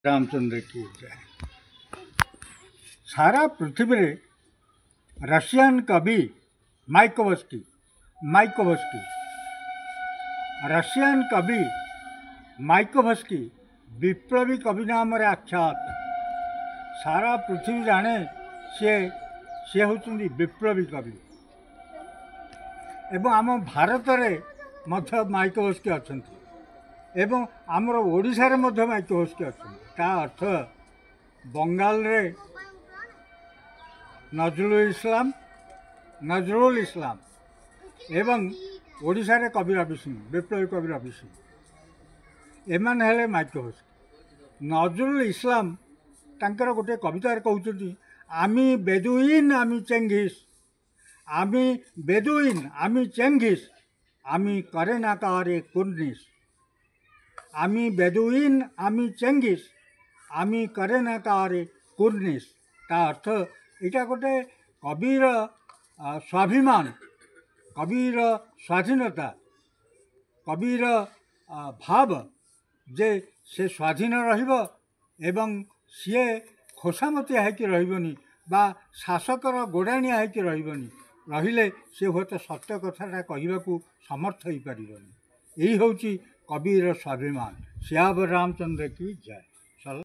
रामचंद्र की जय। सारा पृथ्वी रे रशियन कवि माइकोवस्की रशियन कवि माइकोवस्की विप्लवी कवि नाम रे आख्यात। सारा पृथ्वी जाने सी होती विप्लवी कवि एवं आम भारत रे मध्य माइकोवस्की अच्छा एवं आमर ओडिशा रे मध्य माइकोवस्की अच्छा। ता अर्थ बंगाल रे नजरुल इस्लाम एवं ओडिशा रे कबीर रवि सिंह विप्लवी कबीर रवि सिंह एमान हेले माइकोवस्की। नजरुल इस्लाम तांकर गोटे कविता कहते आमी बेदुइन आमी चेंगिस आमी बेदुइन आमी चेंगिस आमी करे ना कारे कुर्निस आमी बेदुइन आमी चेंगिस आमी करे ना कारे कुर्निस। ता अर्थ यहाँ गोटे कबीर स्वाभिमान कबीर स्वाधीनता कबीर भाव जे से स्वाधीन रहिबो एवं सी खोसामतिया है कि रहिबनी बा शासकर गोड़ाणिया है कि रहिबनी रहिले से हुए तो सत्य कथाटा कहवाकू समर्थ हो पारिबनी। यही हूँ कबीर स्वाभिमान। श्याम रामचंद्र की जय।